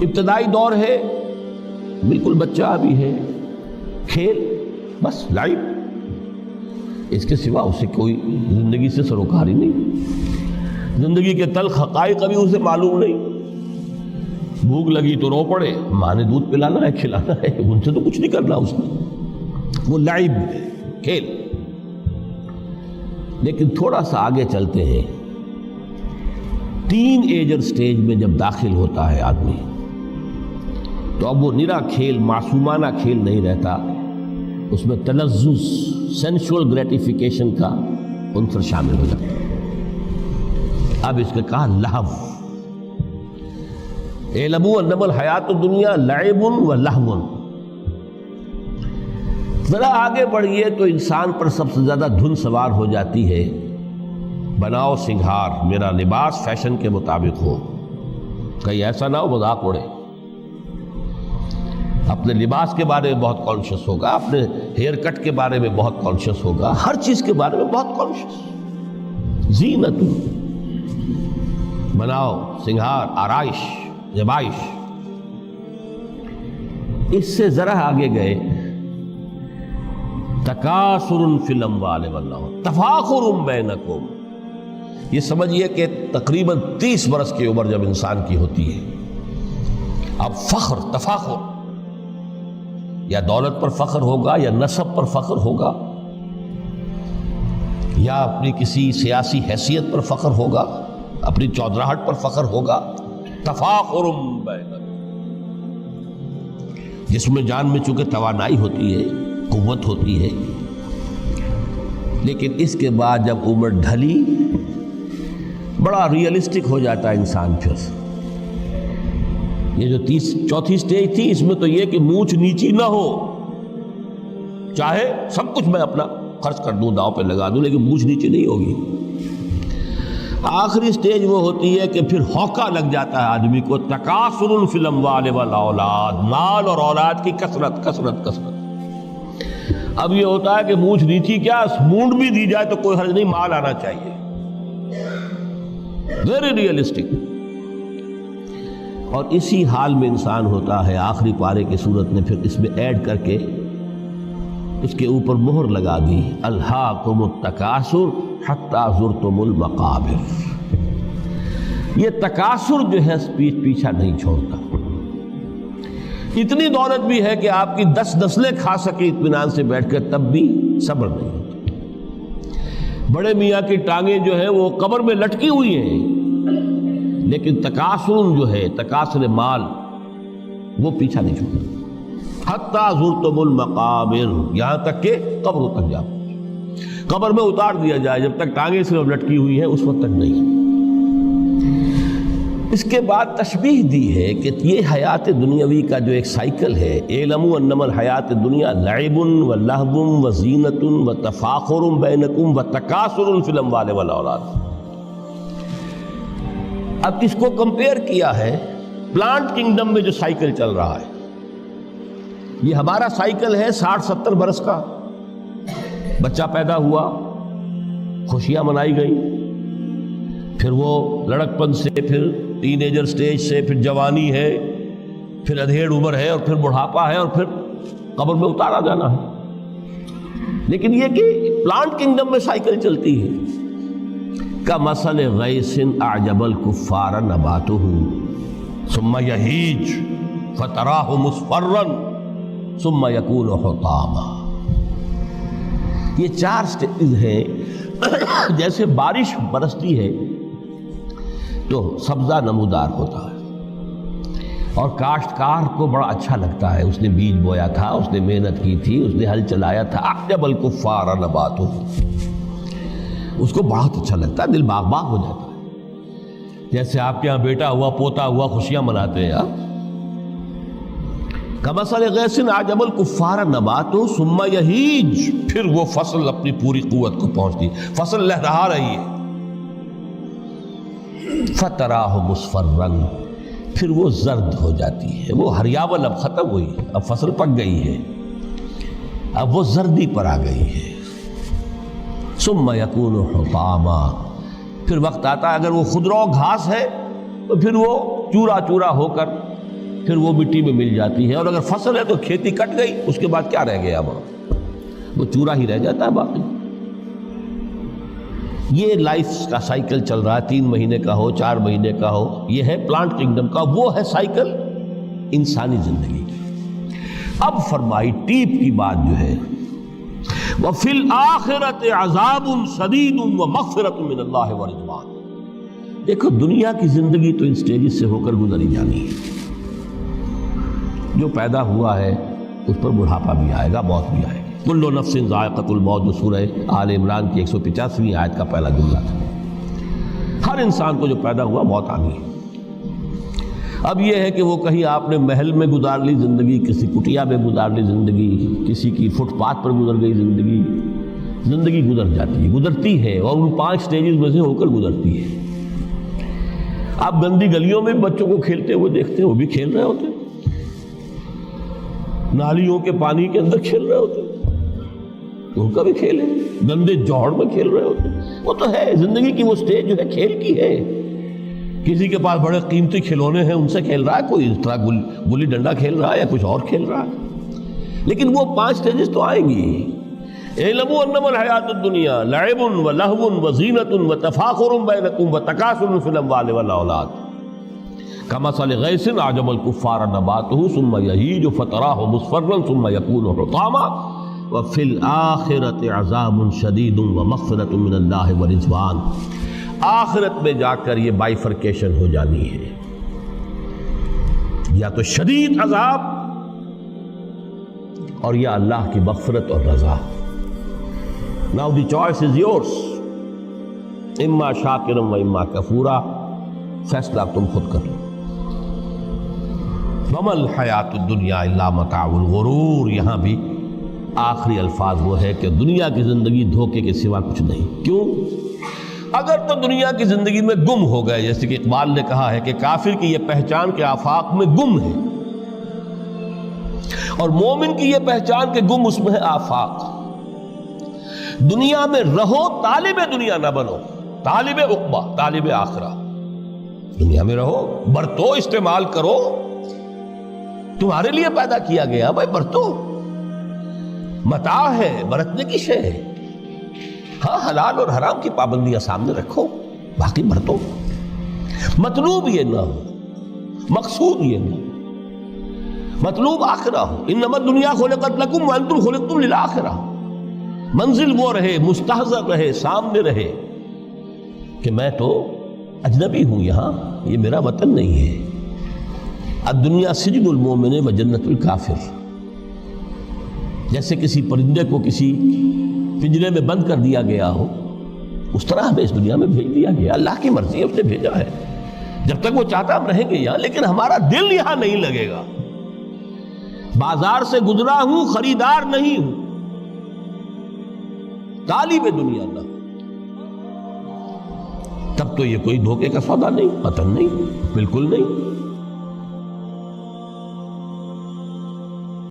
ابتدائی دور ہے، بالکل بچہ ابھی ہے، کھیل بس لائف، اس کے سوا اسے کوئی زندگی سے سروکار ہی نہیں، زندگی کے تلخ حقائق ابھی اسے معلوم نہیں۔ بھوک لگی تو رو پڑے، ماں نے دودھ پلانا ہے، کھلانا ہے، ان سے تو کچھ نہیں کرنا اس نے، وہ لائب ہے، کھیل۔ لیکن تھوڑا سا آگے چلتے ہیں، ٹین ایجر سٹیج میں جب داخل ہوتا ہے آدمی تو اب وہ نرا کھیل، معصومانہ کھیل نہیں رہتا، اس میں تلذذ، سینشول گریٹیفیکیشن کا عنصر شامل ہو جاتا ہے۔ اب اس کے کہا لہو، اعلموا انما الحیات الدنیا لعب و لہو۔ ذرا آگے بڑھئے تو انسان پر سب سے زیادہ دھن سوار ہو جاتی ہے، بناؤ سنگھار، میرا لباس فیشن کے مطابق ہو، کہیں ایسا نہ ہو مذاق اڑے۔ اپنے لباس کے بارے میں بہت کانشیس ہوگا، اپنے ہیئر کٹ کے بارے میں بہت کانشیس ہوگا، ہر چیز کے بارے میں بہت کانشیس۔ زینت، بناؤ سنگھار، آرائش، زیبائش۔ اس سے ذرا آگے گئے، تکاثر فی الاموال والاولاد، تفاخر بینکم۔ یہ سمجھیے کہ تقریباً 30 برس کی عمر جب انسان کی ہوتی ہے، اب فخر، تفاخر، یا دولت پر فخر ہوگا، یا نسب پر فخر ہوگا، یا اپنی کسی سیاسی حیثیت پر فخر ہوگا، اپنی چودراہٹ پر فخر ہوگا۔ تفاخر بینکم، جس میں جان میں چونکہ توانائی ہوتی ہے، قوت ہوتی ہے، لیکن اس کے بعد جب عمر ڈھلی بڑا ریئلسٹک ہو جاتا ہے انسان۔ پھر یہ جو چوتھی سٹیج تھی، اس میں تو یہ کہ مونچھ نیچی نہ ہو، چاہے سب کچھ میں اپنا خرچ کر دوں، داؤ پہ لگا دوں، لیکن مونچھ نیچی نہیں ہوگی۔ آخری سٹیج وہ ہوتی ہے کہ پھر ہوکا لگ جاتا ہے آدمی کو، تکاثر فی الاموال والاولاد، مال اور اولاد کی کثرت کثرت کثرت۔ اب یہ ہوتا ہے کہ مونچھ نیچی کیا، مونڈ بھی دی جائے تو کوئی حرج نہیں، مال آنا چاہیے، ویری ریئلسٹک۔ اور اسی حال میں انسان ہوتا ہے، آخری پارے کی صورت نے پھر اس میں ایڈ کر کے اس کے اوپر مہر لگا دی، الہاکم التکاثر حتی زرتم المقابر۔ یہ تکاثر جو ہے پیچھا نہیں چھوڑتا، اتنی دولت بھی ہے کہ آپ کی 10 نسلیں کھا سکے اطمینان سے بیٹھ کر، تب بھی صبر نہیں ہوتا۔ بڑے میاں کی ٹانگیں جو ہیں وہ قبر میں لٹکی ہوئی ہیں، لیکن تکاثر جو ہے، تکاثر مال، وہ پیچھا نہیں چھوڑتا۔ حتی زرتم المقابر، یہاں تک کہ قبر تک جاؤ، قبر میں اتار دیا جائے، جب تک ٹانگیں صرف لٹکی ہوئی ہیں اس وقت تک نہیں۔ اس کے بعد تشبیہ دی ہے کہ یہ حیات دنیاوی کا جو ایک سائیکل ہے، اعلموا انما الحیات الدنیا لعب و لہو و زینت و تفاخر بینکم و تکاثر فی الاموال والاولاد۔ اب اس کو کمپیئر کیا ہے پلانٹ کنگڈم میں جو سائیکل چل رہا ہے۔ یہ ہمارا سائیکل ہے 60-70 برس کا، بچہ پیدا ہوا، خوشیاں منائی گئی، پھر وہ لڑکپن سے، پھر ٹین ایجر سٹیج سے، پھر جوانی ہے، پھر ادھیڑ عمر ہے، اور پھر بڑھاپا ہے، اور پھر قبر میں اتارا جانا ہے۔ لیکن یہ کہ پلانٹ کنگڈم میں سائیکل چلتی ہے، کمثل غیث اعجب الکفار نباتہ ثم یہیج فتراہ مصفرا ثم یکون حطاما۔ یہ 4 سٹیج ہیں۔ جیسے بارش برستی ہے تو سبزہ نمودار ہوتا ہے، اور کاشتکار کو بڑا اچھا لگتا ہے، اس نے بیج بویا تھا، اس نے محنت کی تھی، اس نے ہل چلایا تھا، اعجب الکفار نباتہ، اس کو بہت اچھا لگتا ہے، دل باغ باغ ہو جاتا ہے۔ جیسے آپ کے یہاں بیٹا ہوا، پوتا ہوا، خوشیاں مناتے ہیں آپ۔ کمثل غیث اعجب الکفار نباتہ ثم یہیج، پھر وہ فصل اپنی پوری قوت کو پہنچتی، فصل لہرا رہی ہے، فتراہ مصفرا، پھر وہ زرد ہو جاتی ہے، وہ ہریاول اب ختم ہوئی، اب فصل پک گئی ہے، اب وہ زردی پر آ گئی ہے۔ ثم یکون حطاما، پھر وقت آتا ہے اگر وہ خضرو گھاس ہے تو پھر وہ چورا چورا ہو کر پھر وہ مٹی میں مل جاتی ہے، اور اگر فصل ہے تو کھیتی کٹ گئی، اس کے بعد کیا رہ گیا وہاں؟ وہ چورا ہی رہ جاتا ہے باقی۔ یہ لائف کا سائیکل چل رہا ہے، 3 مہینے کا ہو، 4 مہینے کا ہو، یہ ہے پلانٹ کنگڈم کا، وہ ہے سائیکل انسانی زندگی کی۔ اب فرمائی ٹیپ کی بات جو ہے، وَفِي الْآخِرَةِ عَذَابٌ شَدِيدٌ وَمَغْفِرَةٌ مِّنَ اللَّهِ وَرِضْوَانٌ۔ دیکھو دنیا کی زندگی تو ان سٹیجز سے ہو کر گزری جانی ہے، جو پیدا ہوا ہے اس پر بڑھاپا بھی آئے گا، موت بھی آئے گی۔ کل نفس ذائقۃ الموت، جو سورہ آل عمران کی 185ویں آیت کا پہلا جملہ تھا۔ ہر انسان کو جو پیدا ہوا موت آنی ہے۔ اب یہ ہے کہ وہ کہیں آپ نے محل میں گزار لی زندگی، کسی کٹیا میں گزار لی زندگی، کسی کی فٹ پاتھ پر گزر گئی زندگی، زندگی گزر جاتی ہے، گزرتی ہے، اور ان 5 سٹیجز میں سے ہو کر گزرتی ہے۔ آپ گندی گلیوں میں بچوں کو کھیلتے ہوئے دیکھتے ہیں، وہ بھی کھیل رہے ہوتے ہیں، نالیوں کے پانی کے اندر کھیل رہے ہوتے ہیں، ان کا بھی کھیل ہے، گندے جوہڑ میں کھیل رہے ہوتے ہیں۔ وہ تو ہے زندگی کی وہ سٹیج جو ہے کھیل کی ہے۔ کسی کے پاس بڑے قیمتی کھلونے ہیں، ان سے کھیل رہا ہے، کوئی اس طرح گلی ڈنڈا کھیل رہا ہے یا کچھ اور کھیل رہا ہے، لیکن وہ 5 سٹیجز تو آئیں گی۔ اعلموا انما الحیات الدنیا لعب ولہو وزینۃ وتفاخر بینکم وتکاثر فی الاموال والاولاد کمثل غیث اعجب الکفار نباتہ ثم یہیج فتراہ مصفرا ثم یکون حطاما وفی الآخرۃ عذاب شدید ومغفرۃ من اللہ ورضوان۔ آخرت میں جا کر یہ بائیفرکیشن ہو جانی ہے، یا تو شدید عذاب اور یا اللہ کی مغفرت اور رضا۔ Now the choice is yours، اما شاکرا و اما کفورا، فیصلہ تم خود کر لو۔ وما الحیات الدنیا الا متاع الغرور، یہاں بھی آخری الفاظ وہ ہے کہ دنیا کی زندگی دھوکے کے سوا کچھ نہیں۔ کیوں؟ اگر تو دنیا کی زندگی میں گم ہو گئے، جیسے کہ اقبال نے کہا ہے کہ کافر کی یہ پہچان کے آفاق میں گم ہے، اور مومن کی یہ پہچان کے گم اس میں ہے آفاق۔ دنیا میں رہو، طالب دنیا نہ بنو، طالب عقبہ، طالب آخرہ۔ دنیا میں رہو، برتو، استعمال کرو، تمہارے لیے پیدا کیا گیا، بھائی برتو، متاع ہے، برتنے کی شے ہے۔ ہاں حلال اور حرام کی پابندیاں سامنے رکھو، باقی برتو۔ مطلوب یہ نہ ہو، مقصود یہ نہ ہو، مطلوب آخرہ ہو۔ انما الدنیا خلقت لکم وانتم خلقتم للآخرہ۔ منزل وہ رہے، مستحضر رہے، سامنے رہے کہ میں تو اجنبی ہوں، یہاں یہ میرا وطن نہیں ہے۔ الدنیا سجن المومن و جنت الکافر۔ جیسے کسی پرندے کو کسی پنجرے میں بند کر دیا گیا ہو، اس طرح ہمیں اس دنیا میں بھیج دیا گیا، اللہ کی مرضی ہے، اس نے بھیجا ہے۔ جب تک وہ چاہتا ہم رہیں گے یہاں، لیکن ہمارا دل یہاں نہیں لگے گا۔ بازار سے گزرا ہوں، خریدار نہیں ہوں، طالب دنیا نہ، تب تو یہ کوئی دھوکے کا سودا نہیں، وطن نہیں، بالکل نہیں۔